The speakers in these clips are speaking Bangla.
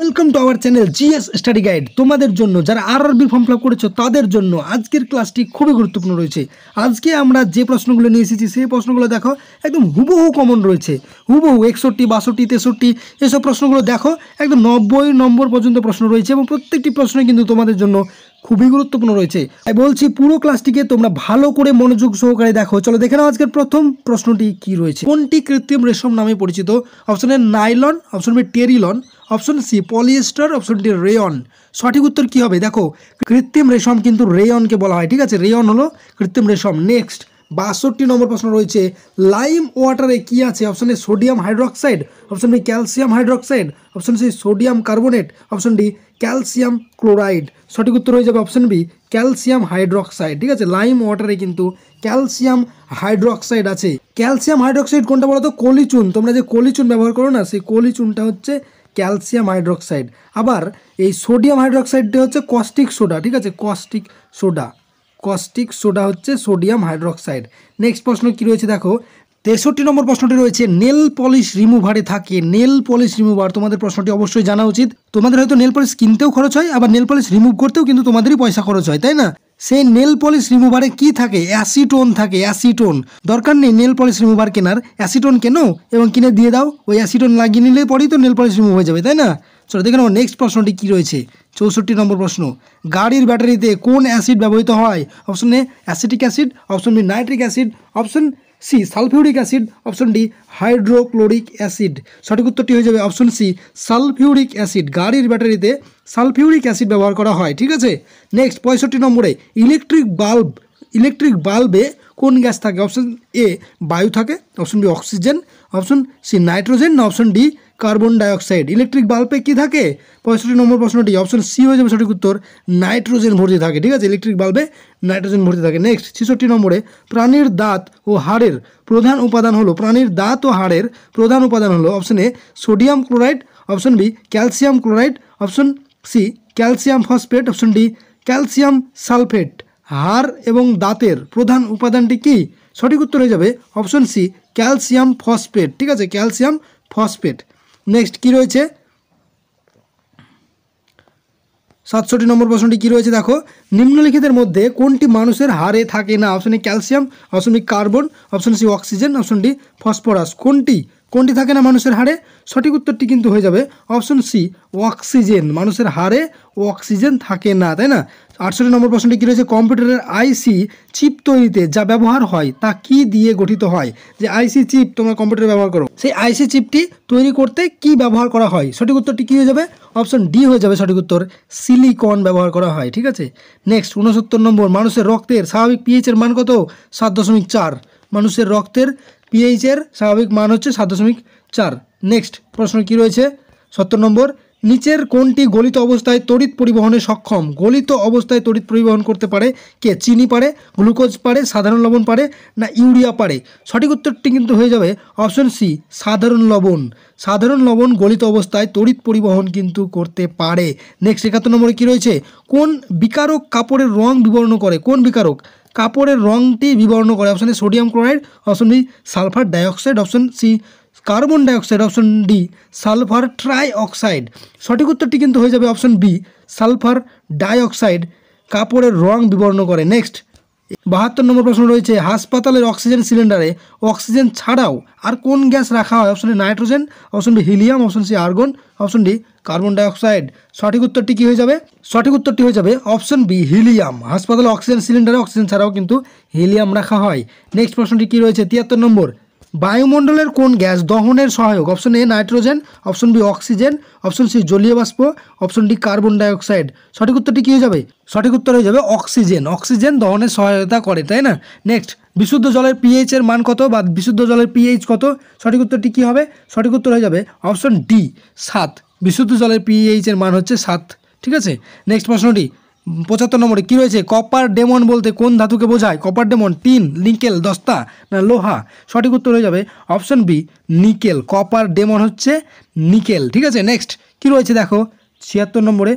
Welcome to our channel GS study guide. তোমাদের জন্য যারা আরআরবি ফর্ম ফিল আপ করেছো তাদের জন্য আজকের ক্লাসটি খুবই গুরুত্বপূর্ণ রয়েছে। আজকে আমরা যে প্রশ্নগুলো নিয়ে এসেছি সেই প্রশ্নগুলো দেখো একদম হুবহু কমন রয়েছে। হুবহু 61, 62, 63 এসব প্রশ্নগুলো দেখো একদম 90 নম্বর পর্যন্ত প্রশ্ন রয়েছে এবং প্রত্যেকটি প্রশ্ন কিন্তু তোমাদের জন্য খুবই গুরুত্বপূর্ণ রয়েছে। তাই বলছি পুরো ক্লাসটিকে তোমরা ভালো করে মনোযোগ সহকারে দেখো। চলো দেখে নাও আজকের প্রথম প্রশ্নটি কি রয়েছে। কোনটি কৃত্রিম রেশম নামে পরিচিত? Option A nylon, option B terylene, option C polyester, option D rayon. সঠিক উত্তর কি হবে? দেখো কৃত্রিম রেশম কিন্তু রেয়নকে বলা হয়, ঠিক আছে? রেয়ন হলো কৃত্রিম রেশম। নেক্সট 62 নম্বর প্রশ্ন রয়েছে, লাইম ওয়াটারে কি আছে? Option A sodium hydroxide, option B calcium hydroxide, option C sodium carbonate, option D calcium chloride. সঠিক উত্তর হয়ে যাবে অপশন বি ক্যালসিয়াম হাইড্রোক্সাইড, ঠিক আছে? লাইম ওয়াটারে কিন্তু ক্যালসিয়াম হাইড্রোক্সাইড আছে। ক্যালসিয়াম হাইড্রোক্সাইড কোনটা বলো তো? কলিচুন। তোমরা যে কলিচুন ব্যবহার করো না, সেই কলিচুনটা হচ্ছে ক্যালসিয়াম হাইড্রোক্সাইড। আবার এই সোডিয়াম হাইড্রোক্সাইডটা হচ্ছে কস্টিক সোডা, ঠিক আছে? কস্টিক সোডা হচ্ছে সোডিয়াম হাইড্রোক্সাইড। নেক্সট প্রশ্ন কি রয়েছে দেখো, 63 নম্বর প্রশ্নটি রয়েছে, নেল পলিশ রিমুভারে থাকে। নেল পলিশ রিমুভার, তোমাদের প্রশ্নটি অবশ্যই জানা উচিত। তোমাদের হয়তো নেল পলিশ কিনতেও খরচ হয়, আবার নেল পলিশ রিমুভ করতেও কিন্তু তোমাদেরই পয়সা খরচ হয়, তাই না? সেই নেল পলিশ রিমুভারে কি থাকে? অ্যাসিটোন থাকে, অ্যাসিটোন। দরকার নেই নেল পলিশ রিমুভার কেনার, অ্যাসিটোন কেনো এবং কিনে দিয়ে দাও, ওই অ্যাসিটোন লাগিয়ে নিলে পরেই তো নেল পলিশ রিমুভ হয়ে যাবে, তাই না? চলো দেখে নাও নেক্সট প্রশ্নটি কি রয়েছে। 64 নম্বর প্রশ্ন, গাড়ির ব্যাটারিতে কোন অ্যাসিড ব্যবহৃত হয়? Option A acetic acid, option B nitric acid, option C sulphuric acid, option D hydrochloric acid. সঠিক উত্তরটি হয়ে যাবে অপশন সি সালফিউরিক অ্যাসিড। গাড়ির ব্যাটারিতে সালফিউরিক অ্যাসিড ব্যবহার করা হয়, ঠিক আছে? নেক্সট 65 নম্বরে, ইলেকট্রিক বাল্বে কোন গ্যাস থাকে? অপশন এ বায়ু থাকে, option B oxygen, option C nitrogen, না option D carbon dioxide. Electric বাল্বে কি থাকে? 65 নম্বর প্রশ্নটি অপশন সি হয়ে যাবে সঠিক উত্তর, নাইট্রোজেন ভর্তি থাকে, ঠিক আছে? ইলেকট্রিক বাল্বে নাইট্রোজেন ভর্তি থাকে। নেক্সট 66 নম্বরে, প্রাণীর দাঁত ও হাড়ের প্রধান উপাদান হলো option A sodium chloride, option B calcium chloride, option C calcium phosphate, option D calcium sulphate. হাড় এবং দাঁতের প্রধান উপাদানটি কি? সঠিক উত্তর হয়ে যাবে অপশন সি ক্যালসিয়াম ফসফেট, ঠিক আছে? Calcium phosphate. নেক্সট কি রয়েছে 67 নম্বর প্রশ্নটি কি রয়েছে দেখো, নিম্নলিখিতের মধ্যে কোনটি মানুষের হাড়ে থাকে না? Option A calcium, option B carbon, option C oxygen, option D phosphorus. কোনটি থাকে না মানুষের হাড়ে? সঠিক উত্তরটি কিন্তু হয়ে যাবে অপশন সি অক্সিজেন। মানুষের হাড়ে অক্সিজেন থাকে না, তাই না? 68 নম্বর প্রশ্নটি কী রয়েছে, কম্পিউটারের আইসি চিপ তৈরিতে যা ব্যবহার হয় তা কি দিয়ে গঠিত হয়? যে আইসি চিপ তোমরা কম্পিউটারে ব্যবহার করো, সেই আইসি চিপটি তৈরি করতে কি ব্যবহার করা হয়? সঠিক উত্তরটি কী হয়ে যাবে? অপশন ডি হয়ে যাবে সঠিক উত্তর, সিলিকন ব্যবহার করা হয়, ঠিক আছে? নেক্সট 69 নম্বর, মানুষের রক্তের স্বাভাবিক পিএইচের মান কত? 7.4। মানুষের রক্তের পিএইচের স্বাভাবিক মান হচ্ছে 7.4। নেক্সট প্রশ্ন কি রয়েছে 70 নম্বর, নিচের কোনটি গলিত অবস্থায় তড়িৎ পরিবহনে সক্ষম? গলিত অবস্থায় তড়িৎ পরিবহন করতে পারে কে? চিনি পারে, গ্লুকোজ পারে, সাধারণ লবণ পারে, না ইউরিয়া পারে? সঠিক উত্তরটি কিন্তু হয়ে যাবে অপশন সি সাধারণ লবণ। সাধারণ লবণ গলিত অবস্থায় তড়িৎ পরিবহন কিন্তু করতে পারে। নেক্সট 71 নম্বরে কী রয়েছে, কোন বিকারক কাপড়ের রং বিবর্ণ করে? কোন বিকারক কাপড়ের রংটি বিবর্ণ করে? Option A sodium chloride, option B sulphur dioxide, option C carbon dioxide, option D sulphur trioxide. সঠিক উত্তরটি কিন্তু হয়ে যাবে অপশন বি সালফার ডাইঅক্সাইড কাপড়ের রং বিবর্ণ করে। নেক্সট 72 নম্বর প্রশ্ন রয়েছে, হাসপাতালের অক্সিজেন সিলিন্ডারে অক্সিজেন ছাড়াও আর কোন গ্যাস রাখা হয়? Option A nitrogen, option B helium, option C argon, option D carbon dioxide. সঠিক উত্তরটি কী হয়ে যাবে? সঠিক উত্তরটি হয়ে যাবে অপশন বি হিলিয়াম। হাসপাতালে অক্সিজেন সিলিন্ডারে অক্সিজেন ছাড়াও কিন্তু হিলিয়াম রাখা হয়। নেক্সট প্রশ্নটি কী রয়েছে 73 নম্বর, বায়ুমণ্ডলের কোন গ্যাস দহনের সহায়ক? Option A nitrogen, option B oxygen, option C জলীয় বাষ্প, অপশন ডি কার্বন ডাইঅক্সাইড। সঠিক উত্তরটি কী হয়ে যাবে? সঠিক উত্তর হয়ে যাবে অক্সিজেন। অক্সিজেন দহনের সহায়তা করে, তাই না? নেক্সট, বিশুদ্ধ জলের পিএইচের মান কত বা বিশুদ্ধ জলের পিএইচ কত? সঠিক উত্তরটি কী হবে? সঠিক উত্তর হয়ে যাবে অপশন ডি 7। বিশুদ্ধ জলের পিএইচের মান হচ্ছে 7, ঠিক আছে? নেক্সট প্রশ্নটি 75 নম্বরে কী রয়েছে, কপার ডেমন বলতে কোন ধাতুকে বোঝায়? কপার ডেমন টিন, নিকেল, দস্তা, না লোহা? সঠিক উত্তর হয়ে যাবে অপশন বি নিকেল। কপার ডেমন হচ্ছে নিকেল, ঠিক আছে? নেক্সট কী রয়েছে দেখো 76 নম্বরে,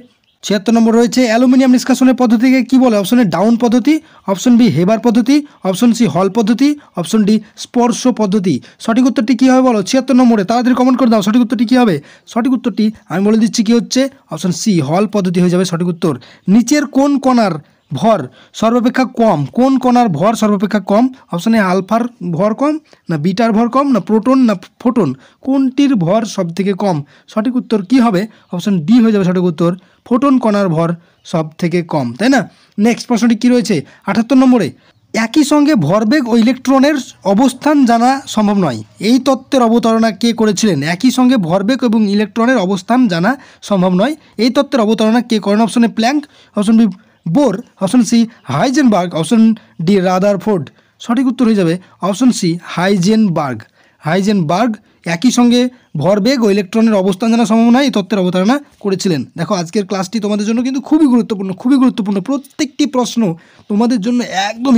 76 নম্বর রয়েছে অ্যালুমিনিয়াম নিষ্কাশনের পদ্ধতিকে কি বলে? অপশন এ ডাউন পদ্ধতি, অপশন বি হেবার পদ্ধতি, অপশন সি হল পদ্ধতি, অপশন ডি স্পর্শ পদ্ধতি। সঠিক উত্তরটি কী হবে বলো 76 নম্বরে, তাড়াতাড়ি কমেন্ট করে দাও সঠিক উত্তরটি কী হবে। সঠিক উত্তরটি আমি বলে দিচ্ছি কি হচ্ছে, অপশন সি হল পদ্ধতি হয়ে যাবে সঠিক উত্তর। নিচের কোন কণার ভর সর্বাপেক্ষা কম? কোন কণার ভর সর্বাপেক্ষা কম? অপশন এ আলফার ভর কম, না বিটার ভর কম, না প্রোটন না ফোটন, কোনটির ভর সব থেকে কম? সঠিক উত্তর কি হবে? অপশন ডি হয়ে যাবে সঠিক উত্তর, ফোটন কণার ভর সব থেকে কম, তাই না? নেক্সট প্রশ্নটি কী রয়েছে 78 নম্বরে, একই সঙ্গে ভরবেগ ও ইলেকট্রনের অবস্থান জানা সম্ভব নয়, এই তত্ত্বের অবতারণা কে করেছিলেন? একই সঙ্গে ভরবেগ এবং ইলেকট্রনের অবস্থান জানা সম্ভব নয়, এই তত্ত্বের অবতারণা কে করেন? Option A Planck, option B Bohr, option C Heisenberg, option D Rutherford. সঠিক উত্তর হয়ে যাবে অপশন সি হাইজেনবার্গ। হাইজেনবার্গ একই সঙ্গে ভরবেগ ও ইলেকট্রনের অবস্থান জানা সম্ভব নয় এই তত্ত্বের অবতারণা করেছিলেন। দেখো আজকের ক্লাসটি তোমাদের জন্য কিন্তু খুবই গুরুত্বপূর্ণ, প্রত্যেকটি প্রশ্ন তোমাদের জন্য একদম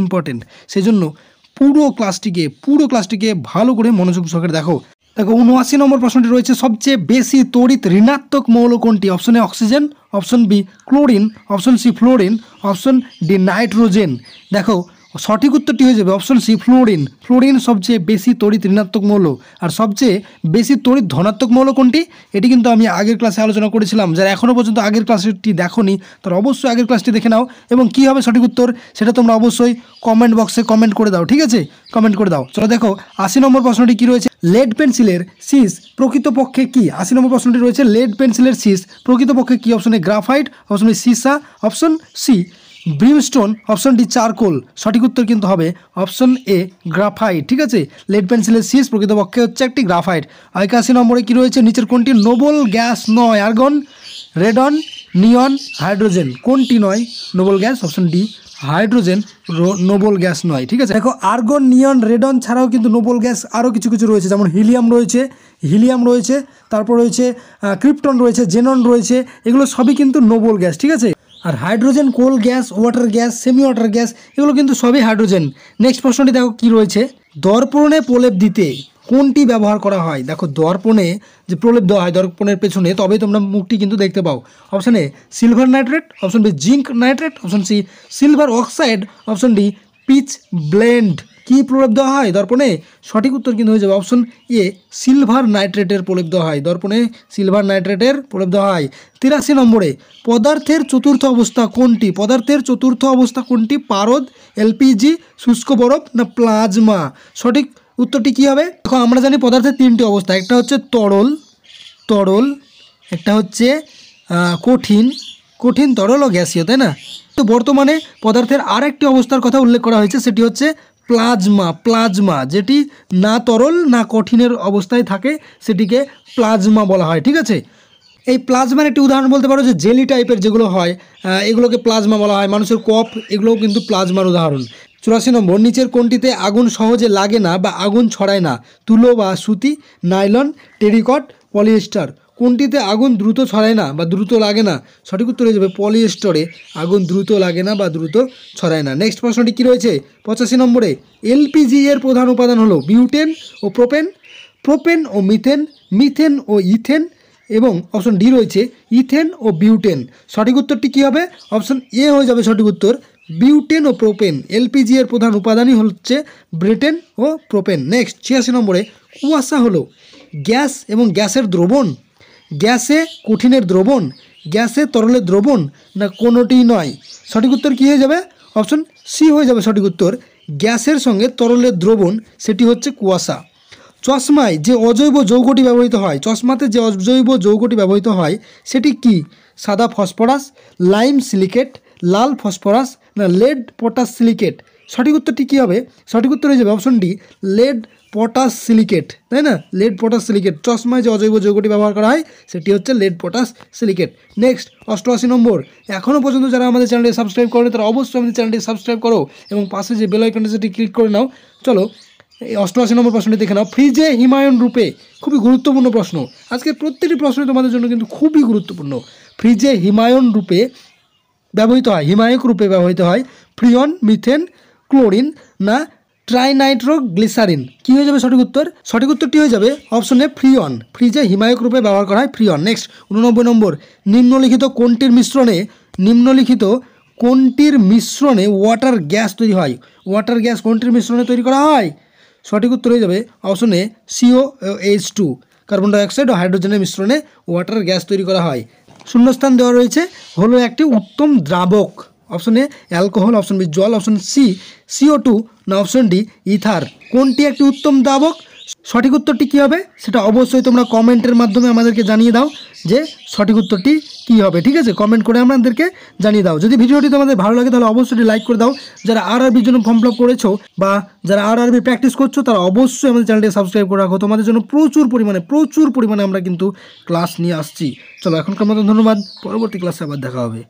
ইম্পর্টেন্ট। সেজন্য পুরো ক্লাসটিকে ভালো করে মনোযোগ সহকারে দেখো। 79 নম্বর প্রশ্নটি রয়েছে, সবচেয়ে বেশি তড়িৎ ঋণাত্মক মৌল কোনটি? Option A oxygen, option B chlorine, option C fluorine, option D nitrogen. দেখো সঠিক উত্তরটি হয়ে যাবে অপশন সি ফ্লোরিন। ফ্লোরিন সবচেয়ে বেশি তড়িৎ ঋণাত্মক মৌল। আর সবচেয়ে বেশি তড়িৎ ধনাত্মক মৌল কোনটি? এটি কিন্তু আমি আগের ক্লাসে আলোচনা করেছিলাম। যারা এখনও পর্যন্ত আগের ক্লাসটি দেখোনি তারা অবশ্যই আগের ক্লাসটি দেখে নাও, এবং কী হবে সঠিক উত্তর সেটা তোমরা অবশ্যই কমেন্ট বক্সে কমেন্ট করে দাও, ঠিক আছে? কমেন্ট করে দাও। চলো দেখো 80 নম্বর প্রশ্নটি কী রয়েছে, লেড পেন্সিলের সিস প্রকৃতপক্ষে কি? 80 নম্বর প্রশ্নটি রয়েছে, লেড পেন্সিলের সিস প্রকৃতপক্ষে কি? Option A graphite, option B সিসা, option C brimstone, option D charcoal. সঠিক উত্তর কিন্তু হবে অপশন এ গ্রাফাইট, ঠিক আছে? লেড পেন্সিলের সিস প্রকৃতপক্ষে হচ্ছে একটি গ্রাফাইট। 81 নম্বরে কি রয়েছে, নিচের কোনটি নোবেল গ্যাস নয়? আর্গন, রেডন, নিয়ন, হাইড্রোজেন। কোনটি নয় Nobel gas? Option D hydrogen Nobel gas নয়, ঠিক আছে? দেখো আর্গন, নিয়ন, রেডন ছাড়াও কিন্তু নোবেল গ্যাস আরও কিছু রয়েছে, যেমন হিলিয়াম রয়েছে, তারপর রয়েছে ক্রিপ্টন রয়েছে, জেনন রয়েছে, এগুলো সবই কিন্তু নোবেল গ্যাস, ঠিক আছে? আর hydrogen, coal gas, water gas, semi water gas, এগুলো কিন্তু সবই হাইড্রোজেন। নেক্সট প্রশ্নটি দেখো কি রয়েছে, দর্পণে প্রলেপ দিতে কোনটি ব্যবহার করা হয়? দেখো দর্পণে যে প্রলেপ দেওয়া হয় দর্পণের পেছনে, তবেই তোমরা মুখটি কিন্তু দেখতে পাও। Option A silver nitrate, option B zinc nitrate, option C silver oxide, option D pitchblende. কী প্রলেপ দেওয়া হয় দর্পণে? সঠিক উত্তর কিন্তু হয়ে যাবে অপশন এ সিলভার নাইট্রেটের প্রলেপ দেওয়া হয়। দর্পণে সিলভার নাইট্রেটের প্রলেপ দেওয়া হয়। 83 নম্বরে, পদার্থের চতুর্থ অবস্থা কোনটি? পদার্থের চতুর্থ অবস্থা কোনটি? পারদ, এলপিজি, শুষ্ক বরফ, না প্লাজমা? সঠিক উত্তরটি কী হবে? দেখো আমরা জানি পদার্থের তিনটি অবস্থা, একটা হচ্ছে তরল, একটা হচ্ছে কঠিন, তরল ও গ্যাসীয়, তাই না? তো বর্তমানে পদার্থের আরেকটি অবস্থার কথা উল্লেখ করা হয়েছে, সেটি হচ্ছে প্লাজমা, যেটি না তরল না কঠিনের অবস্থায় থাকে, সেটিকে প্লাজমা বলা হয়, ঠিক আছে? এই প্লাজমার একটি উদাহরণ বলতে পারো যে জেলি টাইপের যেগুলো হয় এগুলোকে প্লাজমা বলা হয়, মানুষের কফ, এগুলোও কিন্তু প্লাজমার উদাহরণ। 84 নম্বর, নিচের কোনটিতে আগুন সহজে লাগে না বা আগুন ছড়ায় না? তুলো বা সুতি, নাইলন, টেরিকট, পলিয়েস্টার। কোনটিতে আগুন দ্রুত ছড়ায় না বা দ্রুত লাগে না? সঠিক উত্তর হয়ে যাবে পলিয়েস্টারে আগুন দ্রুত লাগে না বা দ্রুত ছড়ায় না। নেক্সট প্রশ্নটি কী রয়েছে 85 নম্বরে, এলপিজি এর প্রধান উপাদান হলো বিউটেন ও প্রোপেন ও মিথেন ও ইথেন, এবং অপশন ডি রয়েছে ইথেন ও বিউটেন। সঠিক উত্তরটি কী হবে? অপশন এ হয়ে যাবে সঠিক উত্তর, বিউটেন ও প্রোপেন। এলপিজি এর প্রধান উপাদানই হচ্ছে ব্রেটেন ও প্রোপেন। নেক্সট 86 নম্বরে, কুয়াশা হলো গ্যাস এবং গ্যাসের দ্রবণ, গ্যাসে কঠিনের দ্রবণ, গ্যাসে তরলের দ্রবণ, না কোনোটিই নয়? সঠিক উত্তর কী হয়ে যাবে? অপশন সি হয়ে যাবে সঠিক উত্তর, গ্যাসের সঙ্গে তরলের দ্রবণ, সেটি হচ্ছে কুয়াশা। চশমায় যে অজৈব যৌগটি ব্যবহৃত হয় সেটি কি? সাদা ফসফরাস, লাইম সিলিকেট, লাল ফসফরাস, না লেড পটাশ সিলিকেট? সঠিক উত্তরটি কী হবে? সঠিক উত্তর হয়ে যাবে option D lead potash silicate, তাই না? লেড পটাশ সিলিকেট, চশমায় যে অজৈব যৌগটি ব্যবহার করা হয় সেটি হচ্ছে লেড পটাশ সিলিকেট। নেক্সট 88 নম্বর, এখনও পর্যন্ত যারা আমাদের চ্যানেলটি সাবস্ক্রাইব করেনি তারা অবশ্যই আমাদের চ্যানেলটি সাবস্ক্রাইব করো এবং পাশে যে বেল আইকনটি সেটি ক্লিক করে নাও। চলো এই 88 নম্বর প্রশ্নটি দেখে নাও, ফ্রিজে হিমায়ন রূপে, খুবই গুরুত্বপূর্ণ প্রশ্ন, আজকের প্রত্যেকটি প্রশ্ন তোমাদের জন্য কিন্তু খুবই গুরুত্বপূর্ণ। ফ্রিজে হিমায়ক রূপে ব্যবহৃত হয় ফ্রিয়ন, মিথেন, ক্লোরিন, না ট্রাইনাইট্রোগ্লিসারিন। কী হয়ে যাবে সঠিক উত্তর? সঠিক উত্তরটি হয়ে যাবে অপশনে ফ্রিয়ন। ফ্রিজে হিমায়ক রূপে ব্যবহার করা হয় ফ্রিয়ন। নেক্সট 89 নম্বর, নিম্নলিখিত কোনটির মিশ্রণে ওয়াটার গ্যাস তৈরি হয়? ওয়াটার গ্যাস কোনটির মিশ্রণে তৈরি করা হয়? সঠিক উত্তর হয়ে যাবে অপশনে COH2, কার্বন ডাইঅক্সাইড ও হাইড্রোজেনের মিশ্রণে ওয়াটার গ্যাস তৈরি করা হয়। শূন্যস্থান দেওয়া রয়েছে, হলো একটি উত্তম দ্রাবক। Option A alcohol, option B জল, অপশন সি CO2 না অপশন ডি ইথার। কোনটি একটি উত্তম দ্রাবক? সঠিক উত্তরটি কী হবে সেটা অবশ্যই তোমরা কমেন্টের মাধ্যমে আমাদেরকে জানিয়ে দাও যে সঠিক উত্তরটি কী হবে। ঠিক আছে, কমেন্ট করে আমাদেরকে জানিয়ে দাও। যদি ভিডিওটি তোমাদের ভালো লাগে তাহলে অবশ্যই লাইক করে দাও। যারা RRBর জন্য ফর্ম ফিল আপ করেছো বা যারা RRB প্র্যাকটিস করছো তারা অবশ্যই আমাদের চ্যানেলটি সাবস্ক্রাইব করে রাখো। তোমাদের জন্য প্রচুর পরিমাণে আমরা কিন্তু ক্লাস নিয়ে আসছি। চলো এখনকার মতো ধন্যবাদ, পরবর্তী ক্লাসে আবার দেখা হবে।